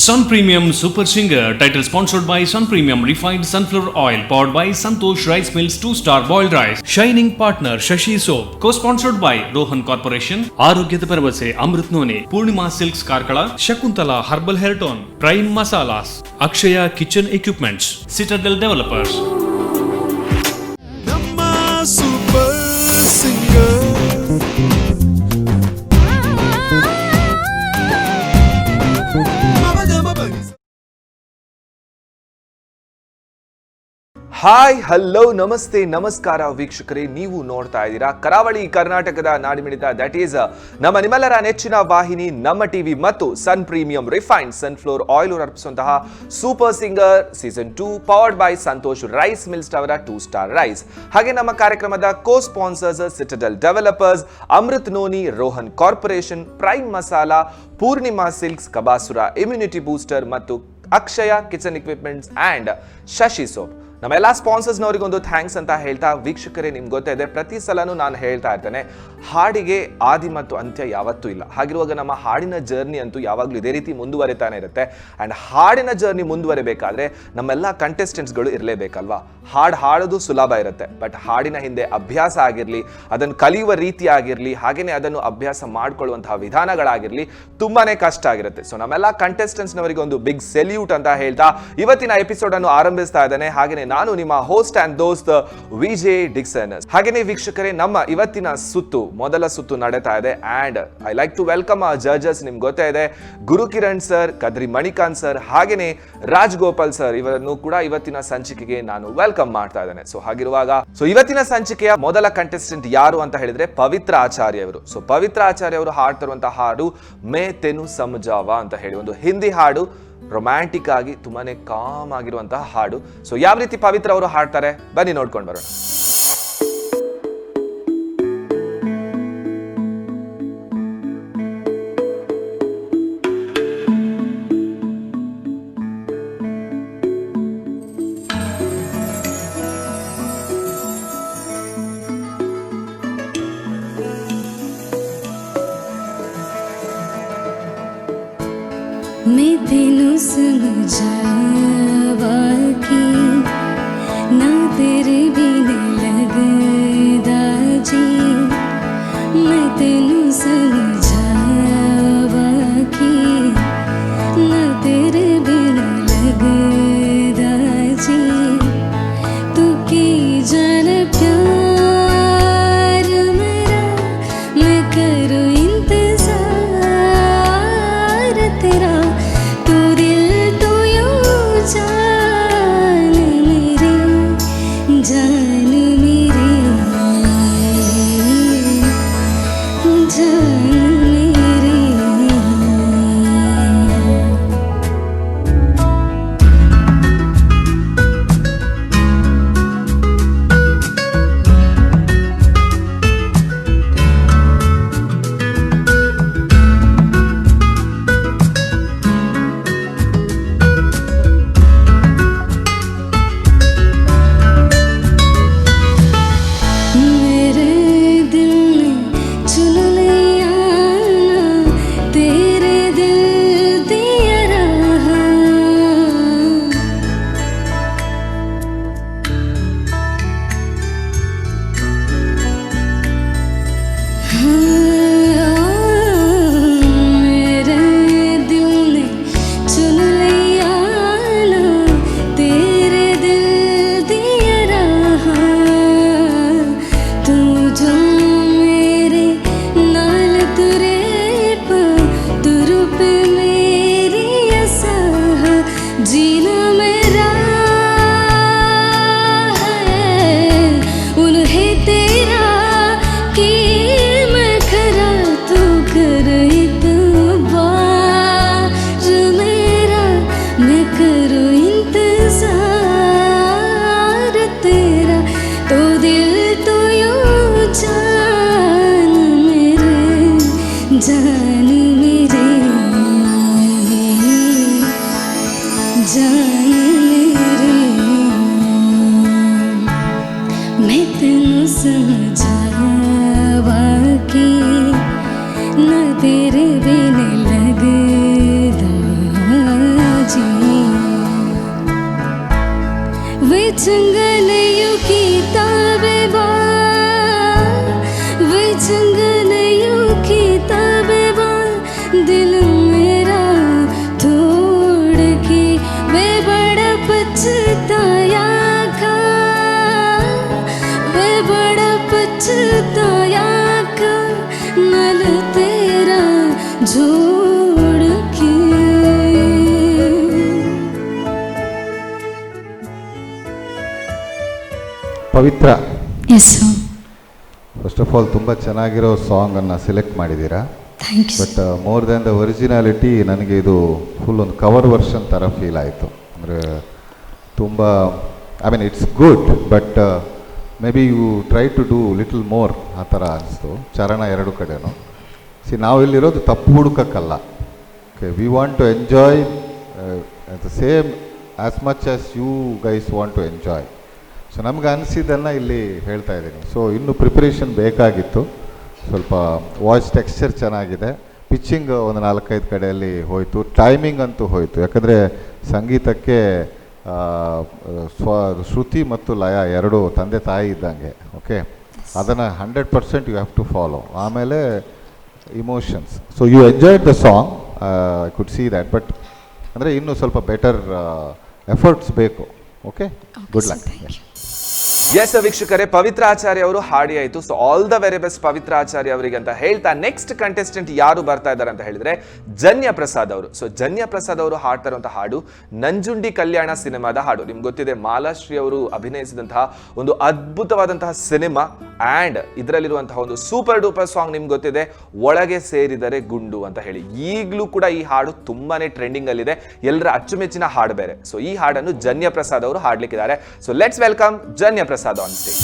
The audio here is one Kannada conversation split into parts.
Sun Premium Super Singer, title sponsored by Sun Premium Refined Sunflower Oil, powered by Santosh Rice Mills 2-star boiled rice. Shining partner Shashi Soap, co-sponsored by Rohan Corporation. ಆರೋಗ್ಯದ ಭರವಸೆ Amrit noni, Poornima silks Karkala, Shakuntala herbal hair tone, prime masalas, Akshaya kitchen equipments, citadel developers. ನಮ್ಮ ಸೂಪರ್ ಸಿಂಗರ್ ಹಾಯ್ ಹಲೋ ನಮಸ್ತೆ ನಮಸ್ಕಾರ ವೀಕ್ಷಕರೇ, ನೀವು ನೋಡ್ತಾ ಇದ್ದೀರಾ ಕರಾವಳಿ ಕರ್ನಾಟಕದ ನಾಡಿಮಿಡಿತ, ದಟ್ ಈಸ್ ನಮ್ಮ ನಿಮ್ಮೆಲ್ಲರ ನೆಚ್ಚಿನ ವಾಹಿನಿ ನಮ್ಮ ಟಿವಿ ಮತ್ತು Sun Premium refined sunflower oil ಅರ್ಪಿಸುವಂತಹ super singer season 2 powered by Santosh rice mills ಅವರ 2-ಸ್ಟಾರ್ ರೈಸ್. ಹಾಗೆ ನಮ್ಮ ಕಾರ್ಯಕ್ರಮದ co sponsors Citadel developers, Amrit noni, Rohan corporation, prime masala, Purnima silks, Kabasura immunity booster ಮತ್ತು Akshaya kitchen equipments and Shashi soap. ನಮ್ಮೆಲ್ಲ ಸ್ಪಾನ್ಸರ್ಸ್ನವರಿಗೊಂದು ಥ್ಯಾಂಕ್ಸ್ ಅಂತ ಹೇಳ್ತಾ, ವೀಕ್ಷಕರೇ ನಿಮ್ಗೆ ಗೊತ್ತಿದೆ, ಪ್ರತಿ ಸಲನೂ ನಾನು ಹೇಳ್ತಾ ಇರ್ತೇನೆ, ಹಾಡಿಗೆ ಆದಿ ಮತ್ತು ಅಂತ್ಯ ಯಾವತ್ತೂ ಇಲ್ಲ. ಹಾಗಿರುವಾಗ ನಮ್ಮ ಹಾಡಿನ ಜರ್ನಿ ಅಂತೂ ಯಾವಾಗಲೂ ಇದೇ ರೀತಿ ಮುಂದುವರಿತಾನೆ ಇರುತ್ತೆ. ಆ್ಯಂಡ್ ಹಾಡಿನ ಜರ್ನಿ ಮುಂದುವರಿಬೇಕಾದ್ರೆ ನಮ್ಮೆಲ್ಲ ಕಂಟೆಸ್ಟೆಂಟ್ಸ್ಗಳು ಇರಲೇಬೇಕಲ್ವಾ. ಹಾಡೋದು ಸುಲಭ ಇರುತ್ತೆ, ಬಟ್ ಹಾಡಿನ ಹಿಂದೆ ಅಭ್ಯಾಸ ಆಗಿರಲಿ, ಅದನ್ನು ಕಲಿಯುವ ರೀತಿ ಆಗಿರಲಿ, ಹಾಗೆಯೇ ಅದನ್ನು ಅಭ್ಯಾಸ ಮಾಡ್ಕೊಳ್ಳುವಂತಹ ವಿಧಾನಗಳಾಗಿರಲಿ ತುಂಬಾ ಕಷ್ಟ ಆಗಿರುತ್ತೆ. ಸೊ ನಮ್ಮೆಲ್ಲ ಕಂಟೆಸ್ಟೆಂಟ್ಸ್ನವರಿಗೆ ಒಂದು ಬಿಗ್ ಸೆಲ್ಯೂಟ್ ಅಂತ ಹೇಳ್ತಾ ಇವತ್ತಿನ ಎಪಿಸೋಡನ್ನು ಆರಂಭಿಸ್ತಾ ಇದ್ದೇನೆ. ಹಾಗೆಯೇ ನಾನು ನಿಮ್ಮ ಹೋಸ್ಟ್ ಅಂಡ್ ದೋಸ್ತ್ ವಿಜೆ ಡಿಕ್ಸನ್. ಹಾಗೆಯೇ ವೀಕ್ಷಕರೇ, ನಮ್ಮ ಇವತ್ತಿನ ಮೊದಲ ಸುತ್ತು ನಡೀತಾ ಇದೆ. And I like to welcome ಆ ಜಡ್ಜಸ್. ನಿಮ್ಗೆ ಗೊತ್ತೇ ಇದೆ, ಗುರುಕಿರಣ್ ಸರ್, ಕದ್ರಿ ಮಣಿಕಾಂತ್ ಸರ್, ಹಾಗೆಯೇ ರಾಜ್ಗೋಪಾಲ್ ಸರ್, ಇವರನ್ನು ಕೂಡ ಇವತ್ತಿನ ಸಂಚಿಕೆಗೆ ನಾನು ವೆಲ್ಕಮ್ ಮಾಡ್ತಾ ಇದ್ದೇನೆ. ಸೊ ಹಾಗಿರುವಾಗ ಇವತ್ತಿನ ಸಂಚಿಕೆಯ ಮೊದಲ ಕಂಟೆಸ್ಟೆಂಟ್ ಯಾರು ಅಂತ ಹೇಳಿದ್ರೆ ಪವಿತ್ರ ಆಚಾರ್ಯ ಅವರು. ಸೊ ಪವಿತ್ರ ಆಚಾರ್ಯ ಅವರು ಹಾಡ್ತಿರುವಂತಹ ಹಾಡು ಮೇ ತೆನು ಸಮಜಾವ ಅಂತ ಹೇಳಿ ಒಂದು ಹಿಂದಿ ಹಾಡು, ರೊಮ್ಯಾಂಟಿಕ್ ಆಗಿ ತುಂಬಾನೇ ಕಾಮ್ ಆಗಿರುವಂತಹ ಹಾಡು. ಸೊ ಯಾವ ರೀತಿ ಪವಿತ್ರ ಅವರು ಹಾಡ್ತಾರೆ ಬನ್ನಿ ನೋಡ್ಕೊಂಡು ಬರೋಣ. मैं तेनू समझावा कि ना तेरे बिन लगदा जी, मैं तेनू समझावा कि ना तेरे बिन लगदा जी, तू की जान प्यार मेरा, मैं करूँ इंतजार तेरा, मैं तेनू समझावा कि ना तेरे बिन लगदा जी विचंगनयु की तबेबा विचंगनयु की तबेबा दिल मेरा तोड़ के वे बड़ा पछताया का वे बड़ा पछताया का नल तेरा जोड़ के Pavitra, yes first of all ತುಂಬ ಚೆನ್ನಾಗಿರೋ ಸಾಂಗನ್ನು ಸೆಲೆಕ್ಟ್ ಮಾಡಿದ್ದೀರಾ. Thank you but more than the originality ನನಗೆ ಇದು ಫುಲ್ ಒಂದು ಕವರ್ ವರ್ಷನ್ ಥರ ಫೀಲ್ ಆಯಿತು. ಅಂದರೆ ತುಂಬ I mean it's good, but maybe you try to do little more ಆ ಥರ ಅನಿಸ್ತು. ಚರಣ ಎರಡು ಕಡೆನೂ ನಾವು ಇಲ್ಲಿರೋದು ತಪ್ಪು ಹುಡುಕಕ್ಕಲ್ಲ. Okay, we want to enjoy the same as much as you guys want to enjoy. So ನಮ್ಗೆ ಅನಿಸಿದ್ದನ್ನು ಇಲ್ಲಿ ಹೇಳ್ತಾ ಇದ್ದೀನಿ. ಸೊ ಇನ್ನೂ ಪ್ರಿಪ್ರೇಷನ್ ಬೇಕಾಗಿತ್ತು. ಸ್ವಲ್ಪ ವಾಯ್ಸ್ ಟೆಕ್ಸ್ಚರ್ ಚೆನ್ನಾಗಿದೆ, ಪಿಚ್ಚಿಂಗ್ ಒಂದು 4-5 ಕಡೆಯಲ್ಲಿ ಹೋಯಿತು, ಟೈಮಿಂಗ್ ಅಂತೂ ಹೋಯಿತು. ಯಾಕಂದರೆ ಸಂಗೀತಕ್ಕೆ ಶ್ರುತಿ ಮತ್ತು ಲಯ ಎರಡು ತಂದೆ ತಾಯಿ ಇದ್ದಂಗೆ. ಓಕೆ, ಅದನ್ನು 100% ಯು ಹ್ಯಾವ್ ಟು ಫಾಲೋ. ಆಮೇಲೆ emotions. So you enjoyed the song, I could see that. But ಅಂದರೆ ಇನ್ನೂ ಸ್ವಲ್ಪ ಬೆಟರ್ ಎಫರ್ಟ್ಸ್ ಬೇಕು. Okay, good luck. ಎಸ್ ವೀಕ್ಷಕರೇ, ಪವಿತ್ರ ಆಚಾರ್ಯ ಅವರು ಹಾಡಿ ಆಯಿತು. So all the very best Pavitra Acharya ಅವರಿಗೆ ಅಂತ ಹೇಳ್ತಾ, ನೆಕ್ಸ್ಟ್ ಕಂಟೆಸ್ಟೆಂಟ್ ಯಾರು ಬರ್ತಾ ಇದ್ದಾರೆ ಅಂತ ಹೇಳಿದ್ರೆ ಜನ್ಯ ಪ್ರಸಾದ್ ಅವರು. ಸೊ ಜನ್ಯ ಪ್ರಸಾದ್ ಅವರು ಹಾಡ್ತಾ ಇರುವಂತಹ ಹಾಡು ನಂಜುಂಡಿ ಕಲ್ಯಾಣ ಸಿನಿಮಾದ ಹಾಡು. ನಿಮ್ಗೆ ಗೊತ್ತಿದೆ, ಮಾಲಾಶ್ರೀ ಅವರು ಅಭಿನಯಿಸಿದಂತಹ ಒಂದು ಅದ್ಭುತವಾದಂತಹ ಸಿನಿಮಾ. ಆ್ಯಂಡ್ ಇದರಲ್ಲಿರುವಂತಹ ಒಂದು ಸೂಪರ್ ಡೂಪರ್ ಸಾಂಗ್ ನಿಮ್ಗೆ ಗೊತ್ತಿದೆ, ಒಳಗೆ ಸೇರಿದರೆ ಗುಂಡು ಅಂತ ಹೇಳಿ. ಈಗಲೂ ಕೂಡ ಈ ಹಾಡು ತುಂಬಾನೇ ಟ್ರೆಂಡಿಂಗ್ ಅಲ್ಲಿದೆ, ಎಲ್ಲರ ಅಚ್ಚುಮೆಚ್ಚಿನ ಹಾಡು ಬೇರೆ. ಸೊ ಈ ಹಾಡನ್ನು ಜನ್ಯ ಪ್ರಸಾದ್ ಅವರು ಹಾಡ್ಲಿಕ್ಕಿದ್ದಾರೆ. So let's welcome Janya Prasad on stage.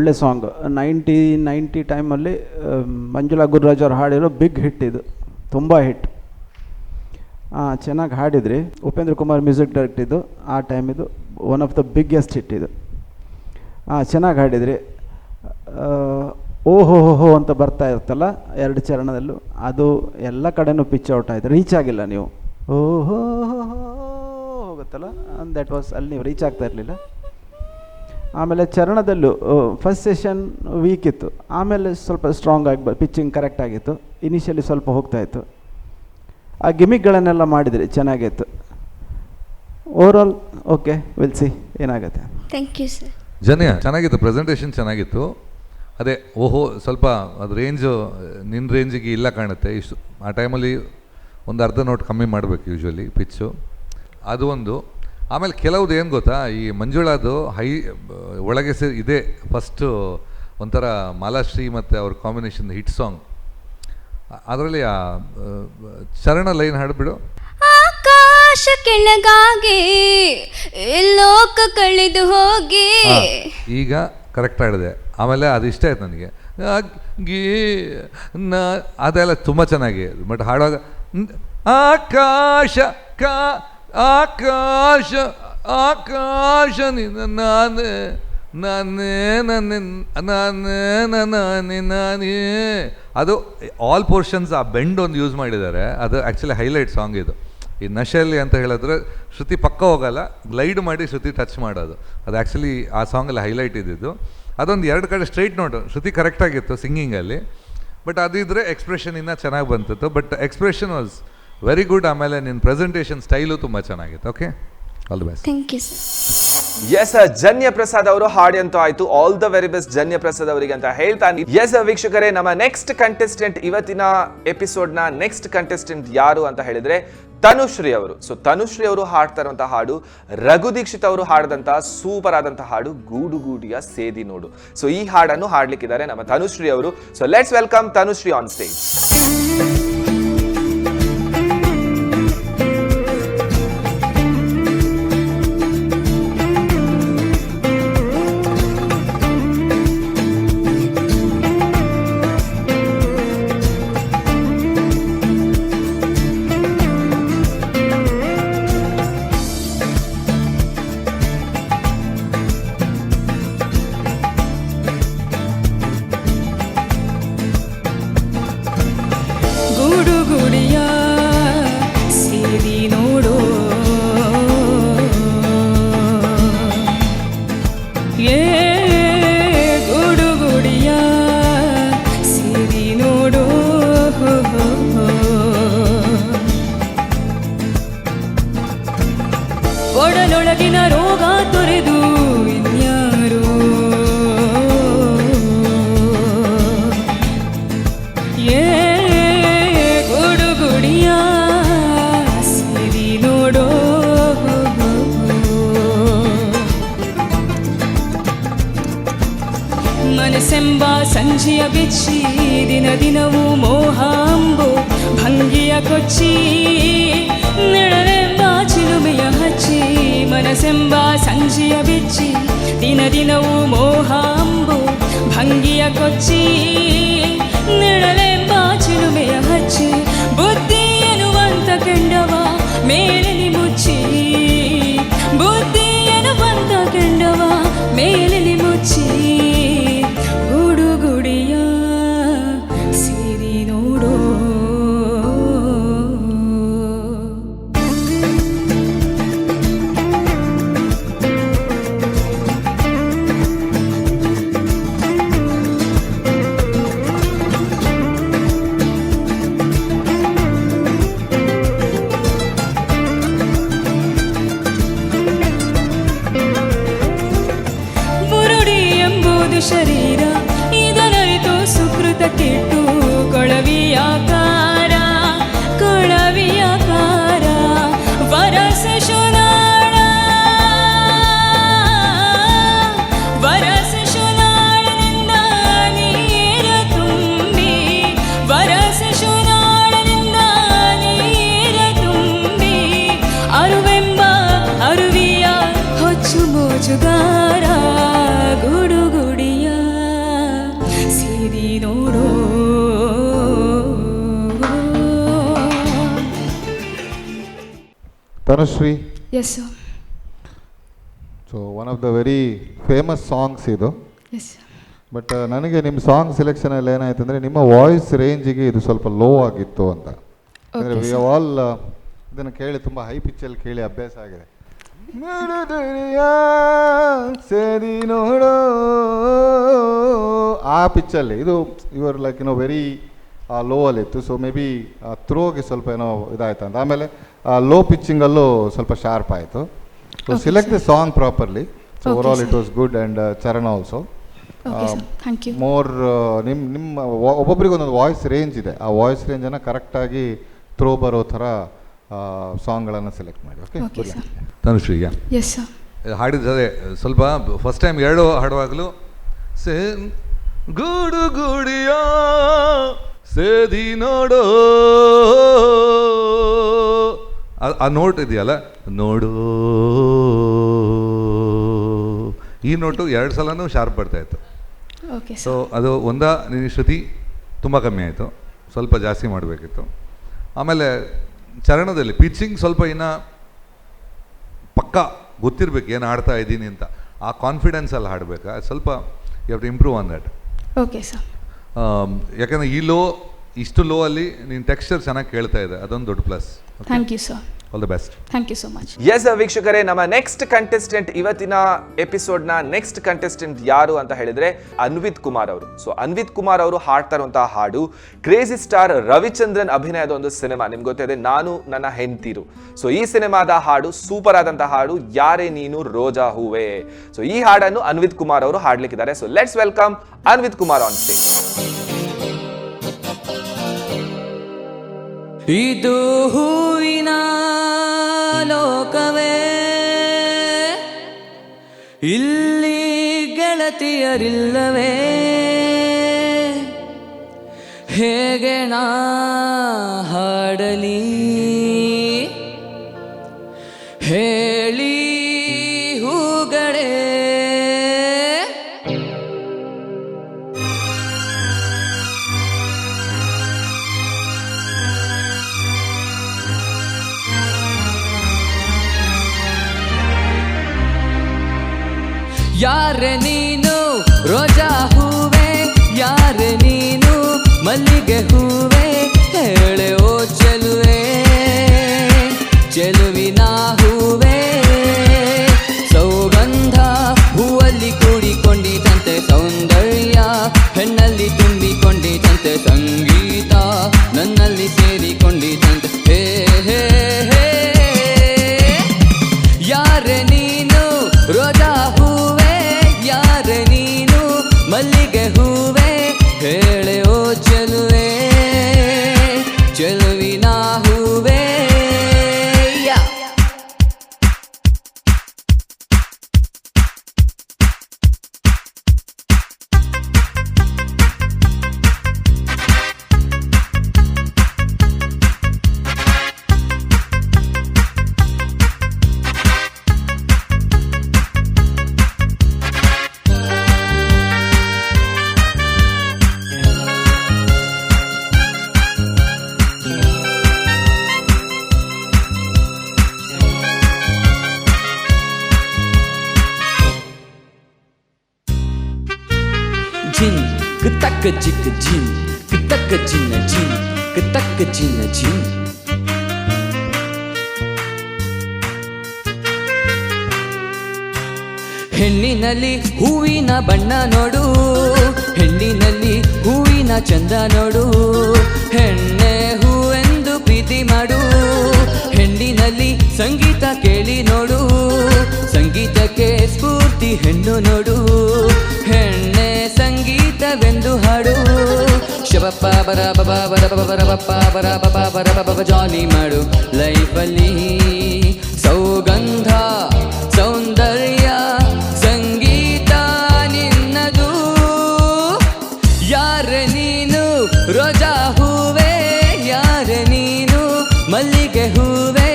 ಒಳ್ಳೆ ಸಾಂಗ್. 90 ಟೈಮಲ್ಲಿ ಮಂಜುಳಾ ಗುರುರಾಜ್ ಅವ್ರು ಹಾಡಿರೋ ಬಿಗ್ ಹಿಟ್ ಇದು, ತುಂಬ ಹಿಟ್. ಚೆನ್ನಾಗಿ ಹಾಡಿದ್ರಿ. ಉಪೇಂದ್ರ ಕುಮಾರ್ ಮ್ಯೂಸಿಕ್ ಡೈರೆಕ್ಟ್ ಇದು, ಆ ಟೈಮ್ ಇದು one of the biggest hit ಇದು. ಚೆನ್ನಾಗಿ ಹಾಡಿದ್ರಿ. ಓಹೋ ಹೋ ಅಂತ ಬರ್ತಾ ಇರ್ತಲ್ಲ 2 ಚರಣದಲ್ಲೂ, ಅದು ಎಲ್ಲ ಕಡೆನೂ ಪಿಚ್ ಔಟ್ ಆಯಿತು, ರೀಚ್ ಆಗಿಲ್ಲ ನೀವು. ಓಹೋ ಹೋಗುತ್ತಲ್ಲ, ದ್ಯಾಟ್ ವಾಸ್ ಅಲ್ಲಿ ನೀವು ರೀಚ್ ಆಗ್ತಾ ಇರಲಿಲ್ಲ. ಆಮೇಲೆ ಚರಣದಲ್ಲೂ ಫಸ್ಟ್ ಸೆಷನ್ ವೀಕ್ ಇತ್ತು, ಆಮೇಲೆ ಸ್ವಲ್ಪ ಸ್ಟ್ರಾಂಗ್ ಆಗಿ ಪಿಚ್ಚಿಂಗ್ ಕರೆಕ್ಟ್ ಆಗಿತ್ತು. ಇನಿಷಿಯಲಿ ಸ್ವಲ್ಪ ಹೋಗ್ತಾಯಿತ್ತು. ಆ ಗಿಮಿಕ್ಗಳನ್ನೆಲ್ಲ ಮಾಡಿದ್ರಿ, ಚೆನ್ನಾಗಿತ್ತು. ಓವರಾಲ್ ಓಕೆ, ವಿಲ್ ಸಿ ಏನಾಗುತ್ತೆ. Thank you sir. ಜನ್ಯ ಚೆನ್ನಾಗಿತ್ತು, ಪ್ರೆಸೆಂಟೇಷನ್ ಚೆನ್ನಾಗಿತ್ತು. ಅದೇ ಓಹೋ ಸ್ವಲ್ಪ ಅದು ರೇಂಜು ನಿನ್ನ ರೇಂಜಿಗೆ ಇಲ್ಲ ಕಾಣುತ್ತೆ. ಇಷ್ಟು ಆ ಟೈಮಲ್ಲಿ ಒಂದು ಅರ್ಧ ನೋಟ್ ಕಮ್ಮಿ ಮಾಡಬೇಕು ಯೂಶ್ವಲಿ ಪಿಚ್ಚು, ಅದು ಒಂದು. ಆಮೇಲೆ ಕೆಲವ್ದು ಏನು ಗೊತ್ತಾ, ಈ ಮಂಜುಳಾದು ಒಳಗೆ ಇದೇ ಫಸ್ಟು ಒಂಥರ ಮಾಲಾಶ್ರೀ ಮತ್ತು ಅವ್ರ ಕಾಂಬಿನೇಷನ್ ಹಿಟ್ ಸಾಂಗ್. ಅದರಲ್ಲಿ ಆ ಚರಣ ಲೈನ್ ಹಾಡ್ಬಿಡು. ಆಕಾಶ ಕೆಳಗಾಗಿ ಲೋಕ ಕಳೆದು ಹೋಗಿ. ಈಗ ಕರೆಕ್ಟ್ ಆಡಿದೆ. ಆಮೇಲೆ ಅದು ಇಷ್ಟ ಆಯ್ತು ನನಗೆ. ಅದೆಲ್ಲ ತುಂಬ ಚೆನ್ನಾಗಿ, ಬಟ್ ಹಾಡುವಾಗ ಆಕಾಶ ಆಕಾಶ ಆಕಾಶ ನಾನೇ ನಾನೇ ನಾನೇ ನಾನೇ ನಾನೇ ನಾನೇ, ಅದು ಆಲ್ ಪೋರ್ಷನ್ಸ್ ಆ ಬೆಂಡ್ ಒಂದು ಯೂಸ್ ಮಾಡಿದ್ದಾರೆ. ಅದು ಆ್ಯಕ್ಚುಲಿ ಹೈಲೈಟ್ ಸಾಂಗ್ ಇದು. ಈ ನಶೆಯಲ್ಲಿ ಅಂತ ಹೇಳಿದ್ರೆ ಶ್ರುತಿ ಪಕ್ಕ ಹೋಗಲ್ಲ, ಗ್ಲೈಡ್ ಮಾಡಿ ಶ್ರುತಿ ಟಚ್ ಮಾಡೋದು, ಅದು ಆ್ಯಕ್ಚುಲಿ ಆ ಸಾಂಗಲ್ಲಿ ಹೈಲೈಟ್ ಇದ್ದಿದ್ದು. ಅದೊಂದು 2 ಕಡೆ ಸ್ಟ್ರೈಟ್ ನೋಟು, ಶ್ರುತಿ ಕರೆಕ್ಟಾಗಿತ್ತು ಸಿಂಗಿಂಗಲ್ಲಿ, ಬಟ್ ಅದಿದ್ದರೆ ಎಕ್ಸ್ಪ್ರೆಷನ್ ಇನ್ನೂ ಚೆನ್ನಾಗಿ ಬಂತಿತ್ತು. But expression was very good. ಆಮೇಲೆ ನಿನ್ನ ಪ್ರೆಸೆಂಟೇಷನ್ ಸ್ಟೈಲು ತುಂಬ ಚೆನ್ನಾಗಿತ್ತು. Okay, all the best. Thank you sir. Yes Janya Prasad ಅವರು ಹಾಡಿ ಅಂತೂ ಆಯ್ತು. All the very best Janya Prasad ಅವರಿಗೆ ಅಂತ ಹೇಳ್ತಾನೆ. ಎಸ್ ವೀಕ್ಷಕರೇ, ನಮ್ಮ ನೆಕ್ಸ್ಟ್ ಕಂಟೆಸ್ಟೆಂಟ್, ಇವತ್ತಿನ ಎಪಿಸೋಡ್ನ ನೆಕ್ಸ್ಟ್ ಕಂಟೆಸ್ಟೆಂಟ್ ಯಾರು ಅಂತ ಹೇಳಿದ್ರೆ ತನುಶ್ರೀ ಅವರು. ಸೊ ತನುಶ್ರೀ ಅವರು ಹಾಡ್ತಾ ಇರುವಂತಹ ಹಾಡು ರಘು ದೀಕ್ಷಿತ್ ಅವರು ಹಾಡಿದಂತಹ ಸೂಪರ್ ಆದಂತಹ ಹಾಡು ಗೂಡು ಗೂಡಿಯ ಸೇದಿ ನೋಡು. ಸೊ ಈ ಹಾಡನ್ನು ಹಾಡ್ಲಿಕ್ಕಿದ್ದಾರೆ ನಮ್ಮ ತನುಶ್ರೀ ಅವರು. So let's welcome Tanushree on stage. ಒಡಲೊಳಗಿನ ರೋಗ ತೊರೆದು ಇನ್ಯಾರು ಗುಡುಗುಡಿಯ ಸಿರಿ ನೋಡೋ. ಮನಸ್ಸೆಂಬ ಸಂಜೆಯ ಬಿಚ್ಚಿ ದಿನ ದಿನವೂ ಮೋಹಾಂಬೋ ಭಂಗಿಯ ಕೊಚ್ಚಿ ನಿಳಲೆಂಬ ಚಿಲುಮೆಯ ಹಚ್ಚಿ. ಮನಸ್ಸೆಂಬ ಸಂಜೆಯ ಬಿಚ್ಚಿ ದಿನ ದಿನವೂ ಮೋಹಾಂಬೋ ಭಂಗಿಯ ಕೊಚ್ಚಿ ನಿಳಲೆಂಬ ಚಿಲುಮೆಯ ಹಚ್ಚಿ. ಬುದ್ಧಿ ಎನ್ನುವಂತ ಕೆಂಡವ ಮೇಲೆಲಿ ಮುಚ್ಚಿ, ಬುದ್ಧಿ ಎನ್ನುವಂತ ಕೆಂಡವ ಮೇಲೆಲಿ ಮುಚ್ಚಿ. ಗುಡುಗುಡಿಯ ಸಿರಿ ನೋಡೋ. ನೋಡೋ. Tanushree, yes sir. So one of the very famous songs ಇದು. Yes sir. ಬಟ್ ನನಗೆ ನಿಮ್ಮ ಸಾಂಗ್ ಸೆಲೆಕ್ಷನಲ್ಲಿ ಏನಾಯ್ತು ಅಂದರೆ ನಿಮ್ಮ ವಾಯ್ಸ್ ರೇಂಜಿಗೆ ಇದು ಸ್ವಲ್ಪ ಲೋ ಆಗಿತ್ತು ಅಂತ. ಅಂದರೆ ವಿ ಆಲ್ ಇದನ್ನು ಕೇಳಿ ತುಂಬ ಹೈ ಪಿಚ್ಚಲ್ಲಿ ಕೇಳಿ ಅಭ್ಯಾಸ ಆಗಿದೆ. ಸರಿ ನೋಡೋ ಆ ಪಿಚ್ಚಲ್ಲಿ ಇದು ಇವರ್ ಲೈಕ್ ವೆರಿ ಲೋ ಅಲ್ಲಿತ್ತು. ಸೊ ಮೇ ಬಿ ಥ್ರೋಗೆ ಸ್ವಲ್ಪ ಏನೋ ಇದಾಯ್ತು ಅಂತ. ಆಮೇಲೆ ಲೋ ಪಿಚ್ಚಿಂಗಲ್ಲೂ ಸ್ವಲ್ಪ ಶಾರ್ಪ್ ಆಯಿತು. So select the song properly. So over all it was good. And Charan also more ನಿಮ್ಮ ಒಬ್ಬೊಬ್ಬರಿಗೆ ಒಂದೊಂದು ವಾಯ್ಸ್ ರೇಂಜ್ ಇದೆ. ಆ ವಾಯ್ಸ್ ರೇಂಜನ್ನು ಕರೆಕ್ಟಾಗಿ ಥ್ರೋ ಬರೋ ಥರ ಸಾಂಗ್ಗಳನ್ನು ಸೆಲೆಕ್ಟ್ ಮಾಡಿ. Okay Tanushree, yes sir. ಹಾಡಿದ್ರೆ ಸ್ವಲ್ಪ ಫಸ್ಟ್ ಟೈಮ್ ಎರಡು ಹಾಡುವಾಗಲೂ ಗೂಡು ಗೂಡಿಯ ಸೇದಿ ನೋಡೋ ಆ ನೋಟ್ ಇದೆಯಲ್ಲ, ನೋಡು, ಈ ನೋಟು 2 ಸಲನೂ ಶಾರ್ಪ್ ಬರ್ತಾ ಇತ್ತು. ಸೊ ಅದು ನಿನ್ನ ಶ್ರುತಿ ತುಂಬ ಕಮ್ಮಿ ಆಯಿತು, ಸ್ವಲ್ಪ ಜಾಸ್ತಿ ಮಾಡಬೇಕಿತ್ತು. ಆಮೇಲೆ ಚರಣದಲ್ಲಿ ಪಿಚ್ಚಿಂಗ್ ಸ್ವಲ್ಪ ಇನ್ನು ಪಕ್ಕ ಗೊತ್ತಿರಬೇಕು ಏನು ಆಡ್ತಾ ಇದ್ದೀನಿ ಅಂತ. ಆ ಕಾನ್ಫಿಡೆನ್ಸಲ್ಲಿ ಹಾಡಬೇಕು. ಅದು ಸ್ವಲ್ಪ you have to improve on that. Okay sir. ಯಾಕಂದರೆ ಇಷ್ಟು ಲೋ ಅಲ್ಲಿ ನಿನ್ನ ಟೆಕ್ಸ್ಚರ್ ಚೆನ್ನಾಗಿ ಕೇಳ್ತಾ ಇದೆ, ಅದೊಂದು ದೊಡ್ಡ plus. Thank you sir. All the best. Thank you so much. Yes ವೀಕ್ಷಕರೇ, ನಮ್ಮ ನೆಕ್ಸ್ಟ್ ಕಂಟೆಸ್ಟೆಂಟ್, ಇವತ್ತಿನ ಎಪಿಸೋಡ್ನ ನೆಕ್ಸ್ಟ್ ಕಂಟೆಸ್ಟೆಂಟ್ ಯಾರು ಅಂತ ಹೇಳಿದ್ರೆ ಅನ್ವಿತ್ ಕುಮಾರ್ ಅವರು. ಸೊ ಅನ್ವಿತ್ ಕುಮಾರ್ ಅವರು ಹಾಡ್ತಾ ಇರುವಂತಹ ಹಾಡು ಕ್ರೇಜಿ ಸ್ಟಾರ್ ರವಿಚಂದ್ರನ್ ಅಭಿನಯದ ಒಂದು ಸಿನಿಮಾ, ನಿಮ್ಗೆ ಗೊತ್ತಿದೆ, ನಾನು ನನ್ನ ಹೆಂಡ್ತೀರು. ಸೊ ಈ ಸಿನಿಮಾದ ಹಾಡು ಸೂಪರ್ ಆದಂತಹ ಹಾಡು, ಯಾರೇ ನೀನು ರೋಜಾ ಹೂವೆ. ಸೊ ಈ ಹಾಡನ್ನು ಅನ್ವಿತ್ ಕುಮಾರ್ ಅವರು ಹಾಡ್ಲಿಕ್ಕಿದ್ದಾರೆ. So let's welcome Anvith Kumar on stage. ಇದು ಹೂವಿನ ಲೋಕವೇ, ಇಲ್ಲಿ ಗೆಳತಿಯರಿಲ್ಲವೇ, ಹೇಗೆ ನಾ ಹಾಡಲಿ ಹೇಳಿ ಹೂಗಳೇ. ಯಾರೆ ನೀನು ರೋಜಾ ಹೂವೆ, ಯಾರೆ ನೀನು ಮಲ್ಲಿಗೆ ಹೂವೆ, ಹೇಳೆ ಓ ಚೆಲುವೆ, ಚೆಲುವಿನ ಹೂವೆ. ಸೌಗಂಧ ಹೂವಲ್ಲಿ ಕೂಡಿಕೊಂಡಿತಂತೆ ಸೌಂದರ್ಯ, ಹೆಣ್ಣಲ್ಲಿ ತುಂಬಿಕೊಂಡಿತಂತೆ ಸಂಗೀತ, ನನ್ನಲ್ಲಿ ಸೇರಿಕೊಂಡಿತಂತೆ. ಹೇ ಹೇ ಹೇ, ಯಾರೆ ನೀನು ರೋಜಾ ಹೂವೆ, ಯಾರೆ ನೀನು ಮಲ್ಲಿಗೆ ಹೂವೆ, ಹೇಳೆ ಓ ಚೆಲುವೆ, ಚೆಲುವಿನ ಹೂವೆ. ಜಿನ್ ಕತಕ್ಕ ಜಿಕ್ ಜಿನ್ ಕತಕ್ಕ ಜಿನ್ನ ಜಿನ್ ಕತಕ್ಕ ಜಿನ್ನ ಜಿನ್. ಹೆಣ್ಣಿನಲ್ಲಿ ಹೂವಿನ ಬಣ್ಣ ನೋಡು, ಹೆಣ್ಣಿನಲ್ಲಿ ಹೂವಿನ ಚಂದ ನೋಡು, ಹೆಣ್ಣೆ ಹೂವೆಂದು ಪ್ರೀತಿ ಮಾಡು, ಹೆಣ್ಣಿನಲ್ಲಿ ಸಂಗೀತ ಕೇಳಿ ನೋಡು, ಸಂಗೀತಕ್ಕೆ ಸ್ಫೂರ್ತಿ ಹೆಣ್ಣು ನೋಡು, ಹೆಣ್ಣೆ ಸಂಗೀತವೆಂದು ಹಾಡು. ಶಬಪ್ಪ ಬರ ಬಬ ಬರ ಬಬ ಬರ ಬಪ್ಪ ಬರ ಬಬ ಬರ ಬಬ ಜಾಲಿ ಮಾಡು ಲೈಫಲ್ಲಿ. ಸೌಗಂಧ ಸೌಂದರ್ಯ ಸಂಗೀತ ನಿನ್ನದು, ಯಾರೆ ನೀನು ರೋಜಾ ಹೂವೆ, ಯಾರೆ ನೀನು ಮಲ್ಲಿಗೆ ಹೂವೆ,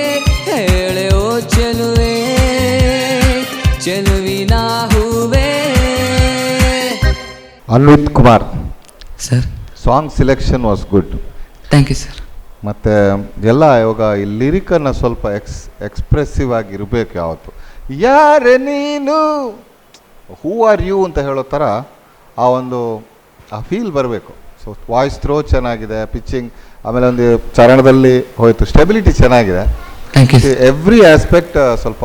ಹೇಳೆ ಓ ಚೆಲುವೆ, ಚೆಲುವಿನ ಹೂವೆ. Anvith Kumar sir, song selection was good. Thank you sir. ಮತ್ತು ಎಲ್ಲ ಇವಾಗ ಈ ಲಿರಿಕನ್ನು ಸ್ವಲ್ಪ ಎಕ್ಸ್ಪ್ರೆಸಿವ್ ಆಗಿರಬೇಕು ಯಾವತ್ತು. ಯಾರೇ ನೀನು, ಹೂ ಆರ್ ಯು ಅಂತ ಹೇಳೋ ಥರ ಆ ಫೀಲ್ ಬರಬೇಕು. ಸೊ ವಾಯ್ಸ್ ಥ್ರೋ ಚೆನ್ನಾಗಿದೆ, ಪಿಚ್ಚಿಂಗ್, ಆಮೇಲೆ ಒಂದು ಚರಣದಲ್ಲಿ ಹೋಯಿತು, ಸ್ಟೆಬಿಲಿಟಿ ಚೆನ್ನಾಗಿದೆ. Thank you. ಎವ್ರಿ ಆಸ್ಪೆಕ್ಟ್ ಸ್ವಲ್ಪ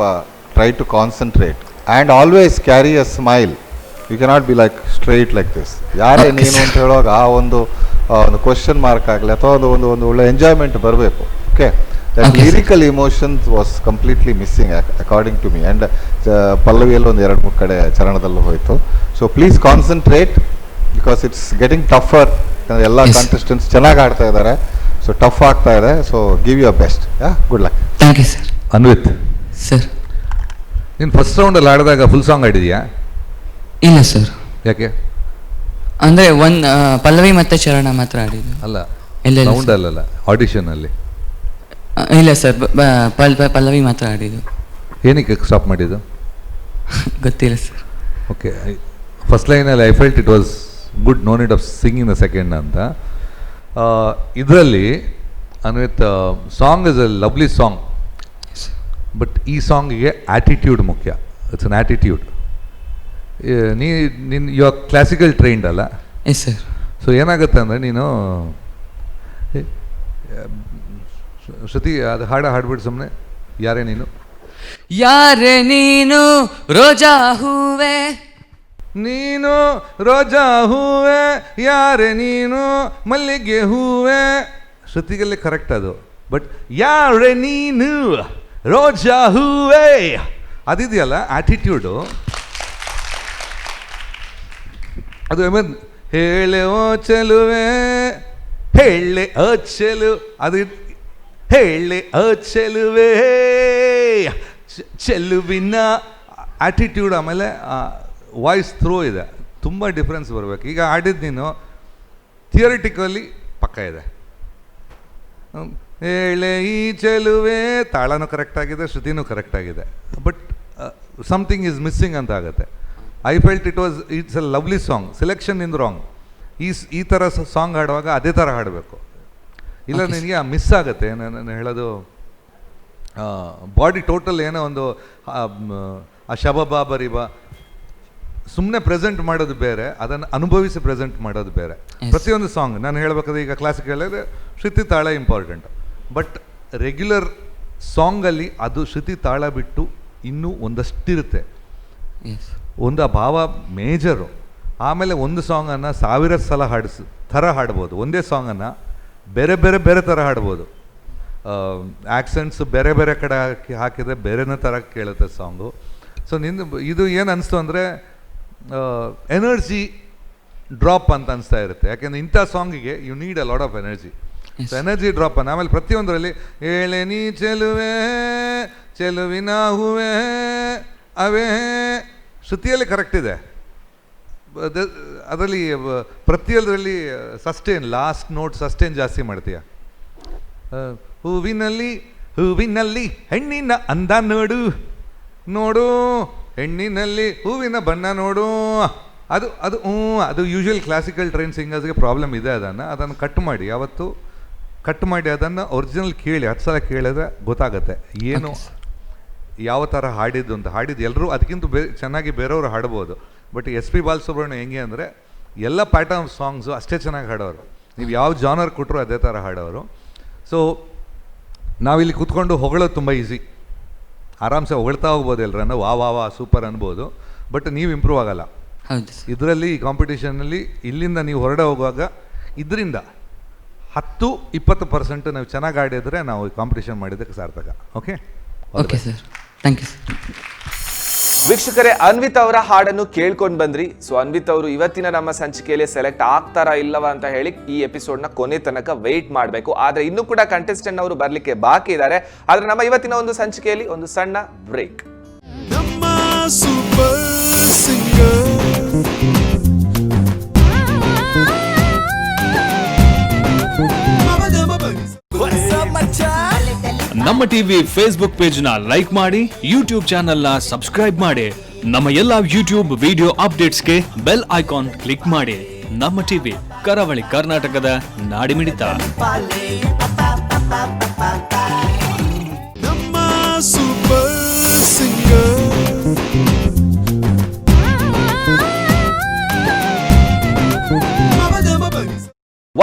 try to concentrate and always carry a smile. You cannot be like straight like this. ಯಾರೇ ನೀನು ಅಂತ ಹೇಳುವಾಗ ಆ ಒಂದು ಕ್ವಶನ್ ಮಾರ್ಕ್ ಆಗಲಿ ಅಥವಾ ಒಂದು ಒಳ್ಳೆ ಎಂಜಾಯ್ಮೆಂಟ್ ಬರಬೇಕು. Okay, lyrical emotions was completely missing according to me. And ಪಲ್ಲವಿಯಲ್ಲಿ ಒಂದು 2-3 ಕಡೆ ಚರಣದಲ್ಲೂ ಹೋಯಿತು. So please concentrate because it's getting tougher. ಯಾಕಂದರೆ ಎಲ್ಲ ಕಾಂಟೆಸ್ಟೆಂಟ್ಸ್ ಚೆನ್ನಾಗಿ ಆಡ್ತಾ ಇದ್ದಾರೆ, ಸೊ ಟಫ್ ಆಗ್ತಾ ಇದೆ. So give your best. Good luck. Thank you sir. Anvith sir, ನೀನು ಫಸ್ಟ್ ರೌಂಡಲ್ಲಿ ಆಡಿದಾಗ ಫುಲ್ ಸಾಂಗ್ ಆಡಿದೆಯಾ? ಇಲ್ಲ ಸರ್. ಯಾಕೆ? ಅಂದರೆ ಪಲ್ಲವಿ ಮತ್ತು ಚರಣ ಮಾತ್ರ ಆಡಿದ್ದು. ಅಲ್ಲ, ಇಲ್ಲ ರೌಂಡಲ್ಲ, ಆಡಿಷನಲ್ಲಿ. ಇಲ್ಲ ಸರ್, ಪಲ್ಲವಿ ಮಾತ್ರ ಆಡಿದ್ದು. ಏನಕ್ಕೆ ಸ್ಟಾಪ್ ಮಾಡಿದ್ದು? ಗೊತ್ತಿಲ್ಲ ಸರ್. ಓಕೆ, ಫಸ್ಟ್ ಲೈನಲ್ಲಿ I felt it was good, no need of singing the second ಅಂತ. ಇದರಲ್ಲಿ Anvith, song is a lovely song, but ಈ ಸಾಂಗಿಗೆ ಆ್ಯಟಿಟ್ಯೂಡ್ ಮುಖ್ಯ. It's an attitude. You are classical trained ಅಲ್ಲ? Yes sir. ಸೊ ಏನಾಗುತ್ತೆ ಅಂದರೆ ನೀನು ಶ್ರುತಿ ಅದು ಹಾಡ್ಬಿಟ್ಟು ಸುಮ್ಮನೆ. ಯಾರೇ ನೀನು, ಯಾರೇ ನೀನು ರೋಜಾ ಹೂವೆ, ನೀನು ರೋಜಾ ಹೂವೆ, ಯಾರೇ ನೀನು ಮಲ್ಲಿಗೆ ಹೂವೆ. ಶ್ರುತಿಗಲ್ಲೇ ಕರೆಕ್ಟ್ ಅದು. ಬಟ್ ಯಾರೇ ನೀನು ರೋಜಾ ಹೂವೆ ಅದಿದೆಯಲ್ಲ ಆ್ಯಟಿಟ್ಯೂಡು, ಅದು ಹೇಳೆ ಓ ಚೆಲುವೆ, ಹೇಳೆ ಅ ಚೆಲು, ಅದು ಹೇಳೆ ಅ ಚೆಲುವೆ, ಚೆಲುವಿನ ಆ್ಯಟಿಟ್ಯೂಡ್. ಆಮೇಲೆ ವಾಯ್ಸ್ ಥ್ರೋ ಇದೆ, ತುಂಬ ಡಿಫ್ರೆನ್ಸ್ ಬರಬೇಕು. ಈಗ ಆಡಿದ್ದು ನೀನು ಥಿಯರಿಟಿಕಲಿ ಪಕ್ಕ ಇದೆ. ಹೇಳೆ ಈ ಚೆಲುವೆ ತಾಳನೂ ಕರೆಕ್ಟಾಗಿದೆ, ಶ್ರುತಿನೂ ಕರೆಕ್ಟಾಗಿದೆ, ಬಟ್ ಸಮಥಿಂಗ್ ಈಸ್ ಮಿಸ್ಸಿಂಗ್ ಅಂತ ಆಗುತ್ತೆ. I felt it's A lovely song. Selection in wrong. ಈ ಥರ ಸಾಂಗ್ ಹಾಡುವಾಗ ಅದೇ ಥರ ಹಾಡಬೇಕು, ಇಲ್ಲ ನಿನಗೆ ಮಿಸ್ ಆಗುತ್ತೆ. ನಾನು ಹೇಳೋದು ಬಾಡಿ ಟೋಟಲ್ ಏನೋ ಒಂದು ಆ ಶಬಬಾ ಬರಿಬಾ ಸುಮ್ಮನೆ ಪ್ರೆಸೆಂಟ್ ಮಾಡೋದು ಬೇರೆ, ಅದನ್ನು ಅನುಭವಿಸಿ ಪ್ರೆಸೆಂಟ್ ಮಾಡೋದು ಬೇರೆ. ಪ್ರತಿಯೊಂದು ಸಾಂಗ್ ನಾನು ಹೇಳಬೇಕಾದ್ರೆ ಈಗ ಕ್ಲಾಸಿಕಲ್ ಹೇಳಿದ್ರೆ ಶ್ರುತಿ ತಾಳ ಇಂಪಾರ್ಟೆಂಟ್, ಬಟ್ ರೆಗ್ಯುಲರ್ ಸಾಂಗಲ್ಲಿ ಅದು ಶ್ರುತಿ ತಾಳ ಬಿಟ್ಟು ಇನ್ನೂ ಒಂದಷ್ಟಿರುತ್ತೆ. ಒಂದು ಆ ಭಾವ ಮೇಜರು. ಆಮೇಲೆ ಒಂದು ಸಾಂಗನ್ನು 1000 ಸಲ ಥರ ಹಾಡ್ಬೋದು. ಒಂದೇ ಸಾಂಗನ್ನು ಬೇರೆ ಬೇರೆ ಬೇರೆ ಥರ ಹಾಡ್ಬೋದು. ಆ್ಯಕ್ಸೆಂಟ್ಸ್ ಬೇರೆ ಬೇರೆ ಕಡೆ ಹಾಕಿದರೆ ಬೇರೆನೇ ಥರ ಕೇಳುತ್ತೆ ಸಾಂಗು. ಸೊ ಇದು ಏನು ಅನಿಸ್ತು ಅಂದರೆ ಎನರ್ಜಿ ಡ್ರಾಪ್ ಅಂತ ಅನಿಸ್ತಾ ಇರುತ್ತೆ. ಯಾಕೆಂದರೆ ಇಂಥ ಸಾಂಗಿಗೆ you need a lot of energy. So energy drop ಅನ್ನು ಆಮೇಲೆ ಪ್ರತಿಯೊಂದರಲ್ಲಿ ಏಳೆ ನೀ ಚೆಲುವೆ, ಚೆಲುವಿನ ಹೂವೆ ಅವೇ ಶ್ರುತಿಯಲ್ಲಿ ಕರೆಕ್ಟ್ ಇದೆ. ಅದರಲ್ಲಿ ಪ್ರತಿಯೊಂದರಲ್ಲಿ ಸಸ್ಟೇನ್, ಲಾಸ್ಟ್ ನೋಟ್ ಸಸ್ಟೇನ್ ಜಾಸ್ತಿ ಮಾಡ್ತೀಯ. ಹೂವಿನಲ್ಲಿ ಹೂವಿನಲ್ಲಿ ಹೆಣ್ಣಿನ ಅಂದ ನೋಡು, ನೋಡು ಹೆಣ್ಣಿನಲ್ಲಿ ಹೂವಿನ ಬಣ್ಣ ನೋಡು. ಅದು ಯೂಶ್ವಲ್ ಕ್ಲಾಸಿಕಲ್ ಟ್ರೈನ್ ಸಿಂಗರ್ಸ್ಗೆ ಪ್ರಾಬ್ಲಮ್ ಇದೆ. ಅದನ್ನು ಕಟ್ ಮಾಡಿ, ಯಾವತ್ತು ಕಟ್ ಮಾಡಿ ಅದನ್ನು ಒರಿಜಿನಲ್ ಕೇಳಿ 10 ಸಲ ಕೇಳಿದ್ರೆ ಗೊತ್ತಾಗುತ್ತೆ ಏನು ಯಾವ ಥರ ಹಾಡಿದ್ದು ಅಂತ. ಹಾಡಿದ್ದು ಎಲ್ಲರೂ ಅದಕ್ಕಿಂತ ಚೆನ್ನಾಗಿ ಬೇರೆಯವರು ಹಾಡ್ಬೋದು. ಬಟ್ SP ಬಾಲಸುಬ್ರಹ್ಮಣ್ಯ ಹೆಂಗೆ ಅಂದರೆ ಎಲ್ಲ ಪ್ಯಾಟರ್ನ್ ಆಫ್ ಸಾಂಗ್ಸು ಅಷ್ಟೇ ಚೆನ್ನಾಗಿ ಹಾಡೋರು. ನೀವು ಯಾವ ಜಾನರ್ ಕೊಟ್ಟರು ಅದೇ ಥರ ಹಾಡೋರು. ಸೊ ನಾವಿಲ್ಲಿ ಕೂತ್ಕೊಂಡು ಹೊಗಳೋದು ತುಂಬ ಈಸಿ, ಆರಾಮ್ಸೆ ಹೊಗಳ್ತಾ ಹೋಗ್ಬೋದು ಎಲ್ಲರನ್ನ, ವಾ ವಾ ವಾ ಸೂಪರ್ ಅನ್ಬೋದು. ಬಟ್ ನೀವು ಇಂಪ್ರೂವ್ ಆಗಲ್ಲ ಇದರಲ್ಲಿ. ಈ ಕಾಂಪಿಟೇಷನಲ್ಲಿ ಇಲ್ಲಿಂದ ನೀವು ಹೊರಡೆ ಹೋಗುವಾಗ ಇದರಿಂದ 10-20% ನಾವು ಚೆನ್ನಾಗಿ ಆಡಿದ್ರೆ ನಾವು ಕಾಂಪಿಟೇಷನ್ ಮಾಡಿದ್ದಕ್ಕೆ ಸಾರ್ಥಕ. Okay okay sir, thank you sir. ವೀಕ್ಷಕರೇ, ಅನ್ವಿತ್ ಅವರ ಹಾಡನ್ನು ಕೇಳ್ಕೊಂಡು ಬಂದ್ರಿ. ಸೊ ಅನ್ವಿತ್ ಅವರು ಇವತ್ತಿನ ನಮ್ಮ ಸಂಚಿಕೆಯಲ್ಲಿ ಸೆಲೆಕ್ಟ್ ಆಗ್ತಾರಾ ಇಲ್ಲವಾ ಅಂತ ಹೇಳಿ ಈ ಎಪಿಸೋಡ್ ನ ಕೊನೆ ತನಕ ವೇಟ್ ಮಾಡಬೇಕು. ಆದ್ರೆ ಇನ್ನೂ ಕೂಡ ಕಂಟೆಸ್ಟೆಂಟ್ ಅವರು ಬರ್ಲಿಕ್ಕೆ ಬಾಕಿ ಇದ್ದಾರೆ. ಆದ್ರೆ ನಮ್ಮ ಇವತ್ತಿನ ಒಂದು ಸಂಚಿಕೆಯಲ್ಲಿ ಒಂದು ಸಣ್ಣ ಬ್ರೇಕ್. ನಮ್ಮ super singer Namma TV Facebook page ನ ಲೈಕ್ ಮಾಡಿ, ಯೂಟ್ಯೂಬ್ ಚಾನೆಲ್ ನ ಸಬ್ಸ್ಕ್ರೈಬ್ ಮಾಡಿ, ನಮ್ಮ ಎಲ್ಲಾ ಯೂಟ್ಯೂಬ್ ವಿಡಿಯೋ ಅಪ್ಡೇಟ್ಸ್ಗೆ ಬೆಲ್ ಐಕಾನ್ ಕ್ಲಿಕ್ ಮಾಡಿ. ನಮ್ಮ ಟಿವಿ ಕರಾವಳಿ ಕರ್ನಾಟಕದ ನಾಡಿಮಿಡಿತ. ನಮ್ಮ super singer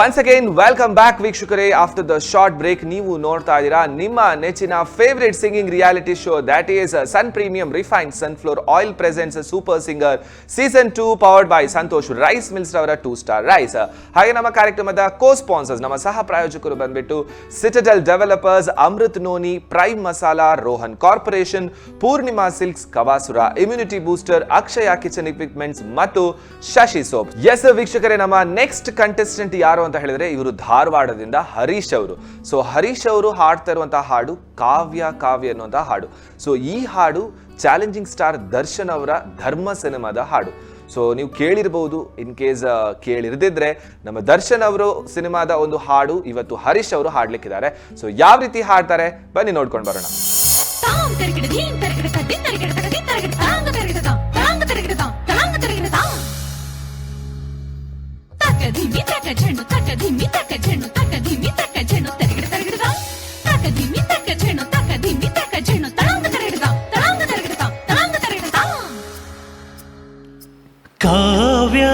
once again welcome back ವೀಕ್ಷಕರೇ. ಆಫ್ಟರ್ ದ ಶಾರ್ಟ್ ಬ್ರೇಕ್ ನೀವು ನೋಡ್ತಾ ಇದ್ದೀರಾ ನಿಮ್ಮ ನೆಚ್ಚಿನ favourite singing reality show that is Sun Premium refined sunflower oil presents super singer season 2 powered by Santosh rice mills ರವರ 2 ಸ್ಟಾರ್ ರೈಸ್. ಹಾಗೆ ನಮ್ಮ ಕಾರ್ಯಕ್ರಮದ ಕೋ ಸ್ಪಾನ್ಸರ್ಸ್, ನಮ್ಮ ಸಹ ಪ್ರಾಯೋಜಕರು ಬಂದ್ಬಿಟ್ಟು Citadel developers, Amrit noni, prime masala, Rohan corporation, Purnima silks, Kavasura, immunity booster, Akshaya kitchen equipments ಮತ್ತು ಶಶಿ ಸೋಪ್. ಎಸ್ ವೀಕ್ಷಕರೇ, ನಮ್ಮ ನೆಕ್ಸ್ಟ್ ಕಂಟೆಸ್ಟೆಂಟ್ ಯಾರು ಅಂತ ಹೇಳಿದ್ರೆ ಇವರು ಧಾರವಾಡದಿಂದ ಹರೀಶ್ ಅವರು. ಸೊ ಹರೀಶ್ ಅವರು ಹಾಡ್ತಾ ಇರುವಂತಹ ಹಾಡು ಕಾವ್ಯ ಕಾವ್ಯ ಅನ್ನುವಂತಹ ಹಾಡು. ಸೊ ಈ ಹಾಡು ಚಾಲೆಂಜಿಂಗ್ ಸ್ಟಾರ್ ದರ್ಶನ್ ಅವರ ಧರ್ಮ ಸಿನಿಮಾದ ಹಾಡು. ಸೊ ನೀವು ಕೇಳಿರಬಹುದು, ಇನ್ ಕೇಸ್ ಕೇಳಿರದಿದ್ರೆ ನಮ್ಮ ದರ್ಶನ್ ಅವರು ಸಿನಿಮಾದ ಒಂದು ಹಾಡು ಇವತ್ತು ಹರೀಶ್ ಅವರು ಹಾಡ್ಲಿಕ್ಕಿದ್ದಾರೆ. ಸೊ ಯಾವ ರೀತಿ ಹಾಡ್ತಾರೆ ಬನ್ನಿ ನೋಡ್ಕೊಂಡು ಬರೋಣ. ಧಿಮಿ ತಕ ಝಣ್ಣು ತಕ ಧಿಮಿ ತಕ ಝಣ್ಣು ತಕ ಧಿಮಿ ತಕ ಝಣ್ಣು ತರಗಿಡ ತರಗಿಡ ತಕ ಧಿಮಿ ತಕ ಝಣ್ಣು ತಕ ಧಿಮಿ ತಕ ಝಣ್ಣು ತಳಂಗ ತರಗಿಡ ತಳಂಗ ತರಗಿಡ ತಳಂಗ ತರಗಿಡ. ಕಾವ್ಯ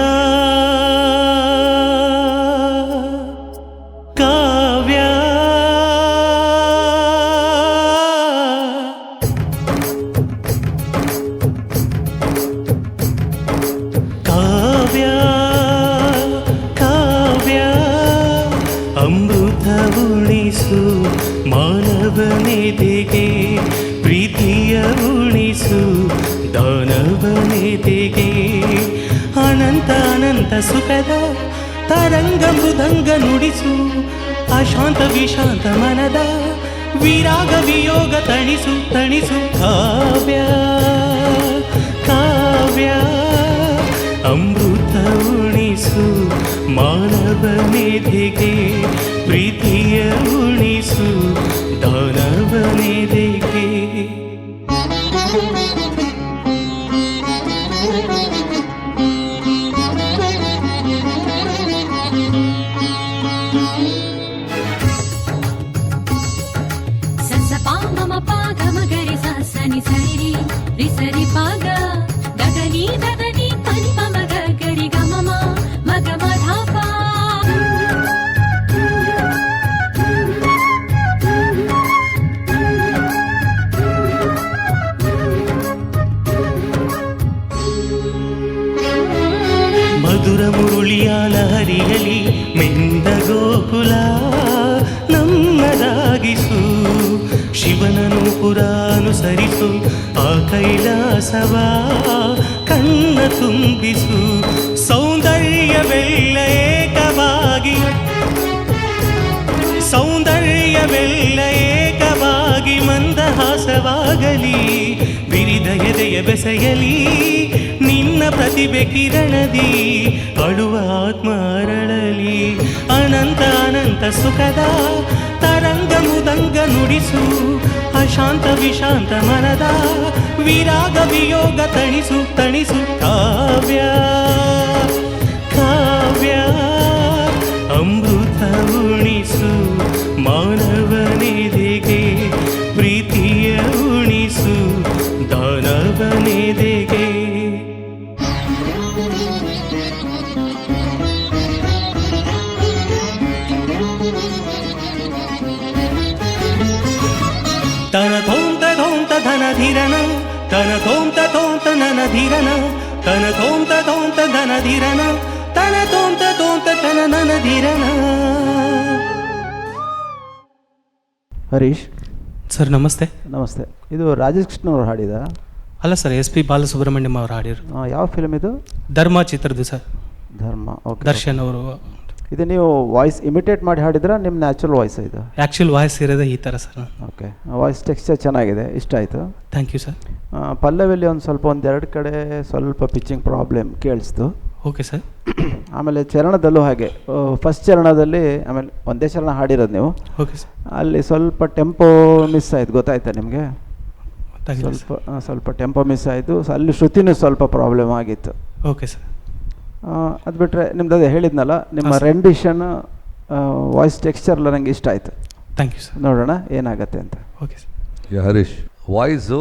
ಕಾವ್ಯ ಕಾವ್ಯ ಅಮೃತ ಉಣಿಸು ಮಾನವನೆದೆಗೆ, ಪ್ರೀತಿಯ ಉಣಿಸು ದಾನವನೆದೆಗೆ. ಅನಂತ ಅನಂತ ಸುಖದ ತರಂಗ ಮೃದಂಗ ನುಡಿಸು, ಅಶಾಂತ ವಿಶಾಂತ ಮನದ ವಿರಾಗ ವಿಯೋಗ ತಣಿಸು ತಣಿಸು. ಕಾವ್ಯ ಕಾವ್ಯ ಅಮೃತ ಉಣಿಸು ಮಾನವನೆದೆಗೆ, ಪ್ರೀತಿಯ ಉಣಿಸು ದಾನವನೆದೆಗೆ. ಸಸ ಪಾ ಮಮ ಪಾ ಗಮ ಗರಿ ಸ ಸನಿ ಸರಿ ರಿ ಸರಿ ಪಾಗ ಗಗನಿ ದಗನಿ ಪನಿ ಪಮ ಗರಿ ಗಮ ಮಗ ಮಧ ಪಾ. ಮಧುರ ಮುರುಳಿಯ ಲಹರಿಯಲಿ ಮೆಂದ ಗೋಕುಲ ನಮ್ಮದಾಗಿಸು, ಶಿವನನು ಪುರಾನುಸರಿಸು, ಆ ಕೈಲಾಸವ ಕಣ್ಣ ತುಂಬಿಸು. ಸೌಂದರ್ಯವೆಲ್ಲ ಏಕವಾಗಿ, ಸೌಂದರ್ಯವೆಲ್ಲ ಏಕವಾಗಿ ಮಂದಹಾಸವಾಗಲಿ, ಬಿರಿದ ಎದೆಯ ಬೆಸೆಯಲಿ ನಿನ್ನ ಪ್ರತಿಭೆ ಕಿರಣದಿ, ಅಳುವ ಆತ್ಮ ಅರಳಲಿ. ಅನಂತ ಅನಂತ ಸುಖದ ತರಂಗ ಮುದಂಗ ನುಡಿಸು, ಅಶಾಂತ ವಿಶಾಂತ ಮನದ ವಿರಾಗ ವಿಯೋಗ ತಣಿಸು ತಣಿಸು. ಕಾವ್ಯ ಕಾವ್ಯ ಅಮೃತ ಉಣಿಸು ಮಾನವನೆದೆಗೆ, ಪ್ರೀತಿಯ ಉಣಿಸು ದಾನವನೆದೆಗೆ. ತನ ತೋಂತ ತೋಂತ ಧನ ಧಿರನ, ತನ ತೋಂತ ತೋಂತ ನನ ಧಿರನ, ತನ ತೋಂತ ತೋಂತ ಧನ ಧಿರನ, ತನ ತೋಂತ ತೋಂತ ತನ ನನ ಧಿರನ. ಹರೀಶ್ ಸರ್ ನಮಸ್ತೆ. ನಮಸ್ತೆ. ಇದು ರಾಜೇಶ್ ಕೃಷ್ಣ ಅವರು ಹಾಡಿದ? ಅಲ್ಲ ಸರ್, SP ಬಾಲಸುಬ್ರಹ್ಮಣ್ಯಂ ಅವರು ಹಾಡಿರು. ಯಾವ ಫಿಲ್ಮ್ ಇದು? ಧರ್ಮ ಚಿತ್ರದ್ದು ಸರ್. ಧರ್ಮ, ಓಕೆ. ದರ್ಶನ್ ಅವರು. ಇದು ನೀವು ವಾಯ್ಸ್ ಇಮಿಟೇಟ್ ಮಾಡಿ ಹಾಡಿದ್ರೆ ನಿಮ್ಮ ನ್ಯಾಚುರಲ್ ವಾಯ್ಸ್ ಇದು? ಆ್ಯಕ್ಚುಲ್ ವಾಯ್ಸ್ ಇರೋದೇ ಈ ಥರ ಸರ್. ಓಕೆ, ವಾಯ್ಸ್ ಟೆಕ್ಸ್ಚರ್ ಚೆನ್ನಾಗಿದೆ, ಇಷ್ಟ ಆಯಿತು. Thank you sir. ಪಲ್ಲವಿಯಲ್ಲಿ ಒಂದು ಸ್ವಲ್ಪ ಒಂದೆರಡು ಕಡೆ ಸ್ವಲ್ಪ ಪಿಚ್ಚಿಂಗ್ ಪ್ರಾಬ್ಲಮ್ ಕೇಳಿಸ್ತು. Okay sir. ಆಮೇಲೆ ಚರಣದಲ್ಲೂ ಹಾಗೆ, ಫಸ್ಟ್ ಚರಣದಲ್ಲಿ, ಆಮೇಲೆ ಒಂದೇ ಚರಣ ಹಾಡಿರೋದು ನೀವು. Okay sir. ಅಲ್ಲಿ ಸ್ವಲ್ಪ ಟೆಂಪೋ ಮಿಸ್ ಆಯಿತು, ಗೊತ್ತಾಯ್ತಾ ನಿಮಗೆ? ಸ್ವಲ್ಪ ಟೆಂಪೋ ಮಿಸ್ ಆಯಿತು. ಅಲ್ಲಿ ಶ್ರುತಿನೂ ಸ್ವಲ್ಪ ಪ್ರಾಬ್ಲಮ್ ಆಗಿತ್ತು. Okay sir. ಅದು ಬಿಟ್ಟರೆ ನಿಮ್ದು ಅದೇ ಹೇಳಿದ್ನಲ್ಲ, ನಿಮ್ಮ ರೆಂಡಿಷನ್ ವಾಯ್ಸ್ ಟೆಕ್ಸ್ಚರ್ ಎಲ್ಲ ನನಗೆ ಇಷ್ಟ ಆಯಿತು. Thank you sir. ನೋಡೋಣ ಏನಾಗುತ್ತೆ ಅಂತ. Okay sir. Harish, voice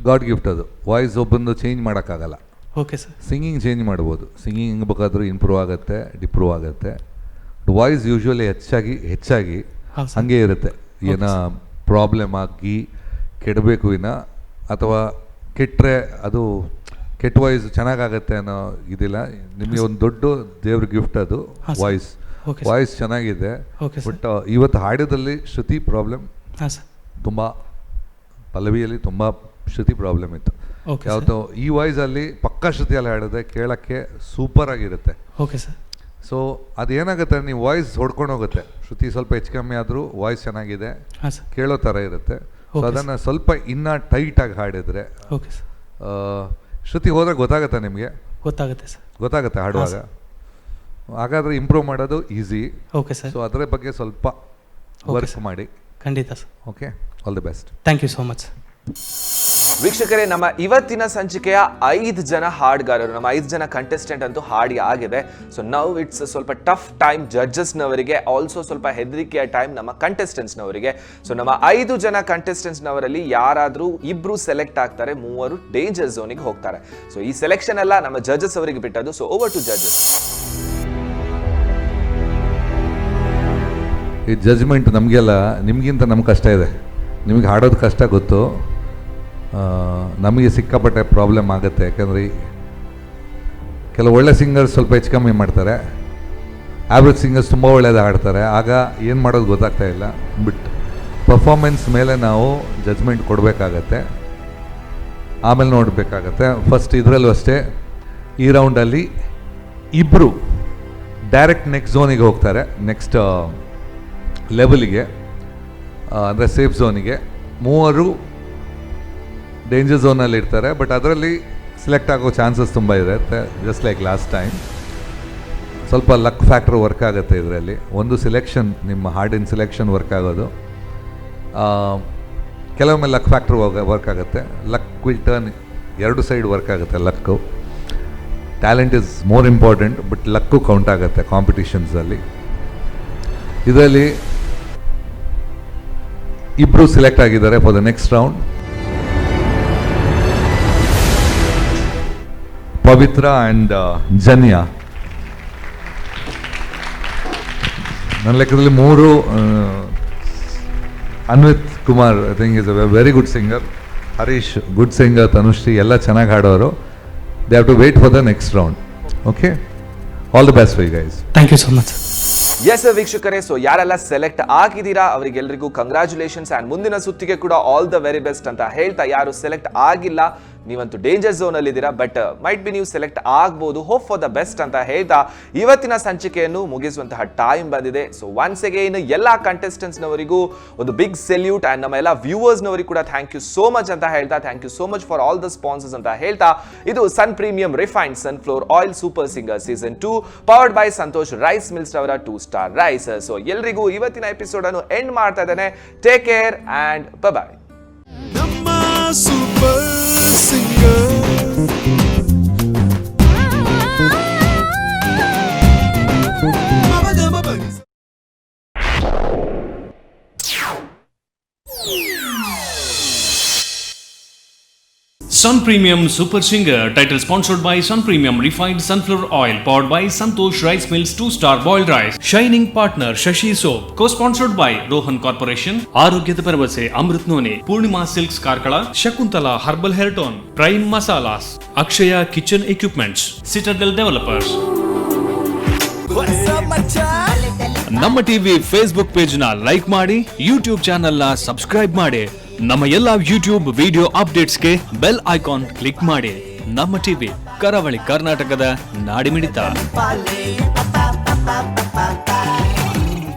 god gift. ಅದು ವಾಯ್ಸ್ ಒಬ್ಬಂದು ಚೇಂಜ್ ಮಾಡೋಕ್ಕಾಗಲ್ಲ. Okay sir. ಸಿಂಗಿಂಗ್ ಚೇಂಜ್ ಮಾಡ್ಬೋದು, ಸಿಂಗಿಂಗ್ ಬೇಕಾದ್ರೂ ಇಂಪ್ರೂವ್ ಆಗುತ್ತೆ, ಡಿಪ್ರೂವ್ ಆಗುತ್ತೆ. ವಾಯ್ಸ್ ಯೂಶ್ವಲಿ ಹೆಚ್ಚಾಗಿ ಹಾಗೆ ಇರುತ್ತೆ. ಏನೋ ಪ್ರಾಬ್ಲಮ್ ಆಗಿ ಕೆಡಬೇಕು ಅಥವಾ ಕೆಟ್ಟರೆ ಅದು ಕೆಟ್ಟ ವಾಯ್ಸ್ ಚೆನ್ನಾಗಾಗತ್ತೆ ಅನ್ನೋ ಇದಿಲ್ಲ. ನಿಮಗೆ ಒಂದು ದೊಡ್ಡ ದೇವ್ರ ಗಿಫ್ಟ್ ಅದು ವಾಯ್ಸ್. ವಾಯ್ಸ್ ಚೆನ್ನಾಗಿದೆ, ಬಟ್ ಇವತ್ತು ಹಾಡ್ಯದಲ್ಲಿ ಶ್ರುತಿ ಪ್ರಾಬ್ಲಮ್. ತುಂಬ ಪಲ್ಲವಿಯಲ್ಲಿ ತುಂಬ ಶ್ರುತಿ ಪ್ರಾಬ್ಲಮ್ ಇತ್ತು. ಯಾವತ್ತೋ ಈ ವಾಯ್ಸಲ್ಲಿ ಪಕ್ಕಾ ಶ್ರುತಿಯಲ್ಲಿ ಹಾಡಿದ್ರೆ ಕೇಳೋಕ್ಕೆ ಸೂಪರ್ ಆಗಿರುತ್ತೆ. Okay sir. ಸೊ ಅದೇನಾಗುತ್ತೆ, ನೀವು ವಾಯ್ಸ್ ಹೊಡ್ಕೊಂಡು ಹೋಗುತ್ತೆ. ಶ್ರುತಿ ಸ್ವಲ್ಪ ಹೆಚ್ಚು ಕಮ್ಮಿ ಆದರೂ ವಾಯ್ಸ್ ಚೆನ್ನಾಗಿದೆ, ಕೇಳೋ ಥರ ಇರುತ್ತೆ. ಸೊ ಅದನ್ನು ಸ್ವಲ್ಪ ಇನ್ನೂ ಟೈಟಾಗಿ ಹಾಡಿದರೆ, ಶ್ರುತಿ ಹೋದಾಗ ಗೊತ್ತಾಗುತ್ತೆ ನಿಮಗೆ. ಗೊತ್ತಾಗುತ್ತೆ ಸರ್. ಗೊತ್ತಾಗುತ್ತೆ ಹಾಡುವಾಗ. ಹಾಗಾದರೆ ಇಂಪ್ರೂವ್ ಮಾಡೋದು ಈಸಿ. Okay sir. ಸೊ ಅದರ ಬಗ್ಗೆ ಸ್ವಲ್ಪ ವರ್ಕ್ ಮಾಡಿ. ಖಂಡಿತ sir. Okay, all the best. Thank you so much. ವೀಕ್ಷಕರೇ, ನಮ್ಮ ಇವತ್ತಿನ ಸಂಚಿಕೆಯ 5 ಜನ ಹಾಡುಗಾರರು, ನಮ್ಮ 5 ಜನ ಕಂಟೆಸ್ಟೆಂಟ್ ಅಂತೂ ಹಾಡಿ ಆಗಿದೆ. ಸೊ ನೌ ಇಟ್ಸ್ ಸ್ವಲ್ಪ ಟಫ್ ಟೈಮ್ ಜಡ್ಜಸ್ನವರಿಗೆ, ಆಲ್ಸೋ ಸ್ವಲ್ಪ ಹೆದರಿಕೆಯ ಟೈಮ್ ನಮ್ಮ ಕಂಟೆಸ್ಟೆಂಟ್ಸ್ನವರಿಗೆ. ಸೊ ನಮ್ಮ 5 ಜನ ಕಂಟೆಸ್ಟೆಂಟ್ಸ್ನವರಲ್ಲಿ ಯಾರಾದರೂ ಇಬ್ರು ಸೆಲೆಕ್ಟ್ ಆಗ್ತಾರೆ, 3 ಡೇಂಜರ್ ಝೋನಿಗೆ ಹೋಗ್ತಾರೆ. ಸೊ ಈ ಸೆಲೆಕ್ಷನ್ ಎಲ್ಲ ನಮ್ಮ ಜಡ್ಜಸ್ ಅವರಿಗೆ ಬಿಟ್ಟದ್ದು. So over to judges. ಈ ಜಜ್ಮೆಂಟ್ ನಮಗೆಲ್ಲ, ನಿಮಗಿಂತ ನಮ್ಗೆ ಕಷ್ಟ ಇದೆ. ನಿಮಗೆ ಹಾಡೋದು ಕಷ್ಟ ಗೊತ್ತು, ನಮಗೆ ಸಿಕ್ಕಾಪಟ್ಟೆ ಪ್ರಾಬ್ಲಮ್ ಆಗುತ್ತೆ. ಯಾಕಂದರೆ ಕೆಲವು ಒಳ್ಳೆ ಸಿಂಗರ್ಸ್ ಸ್ವಲ್ಪ ಹೆಚ್ಚು ಕಮ್ಮಿ ಮಾಡ್ತಾರೆ, ಆ್ಯಾವ್ರೇಜ್ ಸಿಂಗರ್ಸ್ ತುಂಬ ಒಳ್ಳೇದು ಹಾಡ್ತಾರೆ. ಆಗ ಏನು ಮಾಡೋದು ಗೊತ್ತಾಗ್ತಾ ಇಲ್ಲ. ಬಟ್ ಪರ್ಫಾರ್ಮೆನ್ಸ್ ಮೇಲೆ ನಾವು ಜಜ್ಮೆಂಟ್ ಕೊಡಬೇಕಾಗತ್ತೆ, ಆಮೇಲೆ ನೋಡಬೇಕಾಗತ್ತೆ. ಫಸ್ಟ್ ಇದರಲ್ಲೂ ಅಷ್ಟೇ, ಈ ರೌಂಡಲ್ಲಿ ಇಬ್ಬರು ಡೈರೆಕ್ಟ್ ನೆಕ್ಸ್ಟ್ ಝೋನಿಗೆ ಹೋಗ್ತಾರೆ, ನೆಕ್ಸ್ಟ್ ಲೆವೆಲಿಗೆ, ಅಂದರೆ ಸೇಫ್ ಝೋನಿಗೆ. 3 ಡೇಂಜರ್ ಝೋನಲ್ಲಿ ಇರ್ತಾರೆ. ಬಟ್ ಅದರಲ್ಲಿ ಸೆಲೆಕ್ಟ್ ಆಗೋ ಚಾನ್ಸಸ್ ತುಂಬ ಇರುತ್ತೆ, ಜಸ್ಟ್ ಲೈಕ್ ಲಾಸ್ಟ್ ಟೈಮ್. ಸ್ವಲ್ಪ ಲಕ್ ಫ್ಯಾಕ್ಟ್ರ್ ವರ್ಕ್ ಆಗುತ್ತೆ ಇದರಲ್ಲಿ. ಒಂದು ಸಿಲೆಕ್ಷನ್, ನಿಮ್ಮ ಹಾಡಿನ ಸಿಲೆಕ್ಷನ್ ವರ್ಕ್ ಆಗೋದು, ಕೆಲವೊಮ್ಮೆ ಲಕ್ ಫ್ಯಾಕ್ಟ್ರ್ ವರ್ಕ್ ಆಗುತ್ತೆ. Luck will turn, 2 side work ಆಗುತ್ತೆ. Luck, talent is more important, but luck count ಆಗುತ್ತೆ ಕಾಂಪಿಟಿಷನ್ಸಲ್ಲಿ. ಇದರಲ್ಲಿ ಇಬ್ಬರು ಸೆಲೆಕ್ಟ್ ಆಗಿದ್ದಾರೆ for the next round. Pavitra and Janya. ನನ್ನ ಲೆಕ್ಕದಲ್ಲಿ 3 Anvith Kumar I think is a very good singer. Harish good singer. Tanushree ಎಲ್ಲ ಚೆನ್ನಾಗಿ ಹಾಡೋರು. They have to wait for the next round. Okay, all the best for you guys. Thank you so much. Yes ವೀಕ್ಷಕರೇ, ಸೊ ಯಾರೆಲ್ಲ ಸೆಲೆಕ್ಟ್ ಆಗಿದ್ದೀರಾ ಅವರಿಗೆಲ್ಲರಿಗೂ ಕಂಗ್ರ್ಯಾಚುಲೇಷನ್ಸ್ ಆ್ಯಂಡ್ ಮುಂದಿನ ಸುತ್ತಿಗೆ ಕೂಡ ಆಲ್ ದ ವೆರಿ ಬೆಸ್ಟ್ ಅಂತ ಹೇಳ್ತಾ, ಯಾರು ಸೆಲೆಕ್ಟ್ ಆಗಿಲ್ಲ ನೀವಂತೂ ಡೇಂಜರ್ ಝೋನ್ ಅಲ್ಲಿ ಇದ್ದೀರಾ, ಬಟ್ ಮೈಟ್ ಬಿ ನೀವು ಸೆಲೆಕ್ಟ್ ಆಗ್ಬೋದು. ಹೋಪ್ ಫಾರ್ ದ ಬೆಸ್ಟ್ ಅಂತ ಹೇಳ್ತಾ ಇವತ್ತಿನ ಸಂಚಿಕೆಯನ್ನು ಮುಗಿಸುವಂತಹ ಟೈಮ್ ಬಂದಿದೆ. ಸೊ ಒನ್ಸ್ ಅಗೇನ್ ಎಲ್ಲ ಕಂಟೆಸ್ಟೆಂಟ್ಸ್ನವರಿಗೂ ಒಂದು ಬಿಗ್ ಸೆಲ್ಯೂಟ್ ಆ್ಯಂಡ್ ನಮ್ಮ ಎಲ್ಲ ವ್ಯೂವರ್ಸ್ನವರಿಗೂ ಕೂಡ ಥ್ಯಾಂಕ್ ಯು ಸೋ ಮಚ್ ಅಂತ ಹೇಳ್ತಾ, thank you so much for all the sponsors ಅಂತ ಹೇಳ್ತಾ, ಇದು Sun Premium refined sunflower oil super singer season 2 powered by Santosh rice mills ಅವರ 2 ಸ್ಟಾರ್ ರೈಸ್. ಸೊ ಎಲ್ರಿಗೂ ಇವತ್ತಿನ ಎಪಿಸೋಡ್ ಅನ್ನು ಎಂಡ್ ಮಾಡ್ತಾ ಇದ್ದೇನೆ. Take care and bye. Super singer. Sun Premium Super Singer, title sponsored by Sun Premium Refined Sunflower Oil, powered by Santosh Rice Mills 2-star boiled rice. Shining partner Shashi Soap, co-sponsored by Rohan Corporation, Arogyada Paravase Amrit None, Purnima Silks Karkala, Shakuntala Herbal Hair Tone, Prime Masalas, Akshaya Kitchen Equipments, Citadel Developers. Namma TV Facebook page ನ ಲೈಕ್ ಮಾಡಿ, ಯೂಟ್ಯೂಬ್ ಚಾನೆಲ್ ನ ಸಬ್ಸ್ಕ್ರೈಬ್ ಮಾಡಿ, ನಮ್ಮ ಎಲ್ಲ ಯೂಟ್ಯೂಬ್ ವಿಡಿಯೋ ಅಪ್ಡೇಟ್ಸ್ಗೆ ಬೆಲ್ ಐಕಾನ್ ಕ್ಲಿಕ್ ಮಾಡಿ. ನಮ್ಮ ಟಿವಿ, ಕರಾವಳಿ ಕರ್ನಾಟಕದ ನಾಡಿಮಿಡಿತ.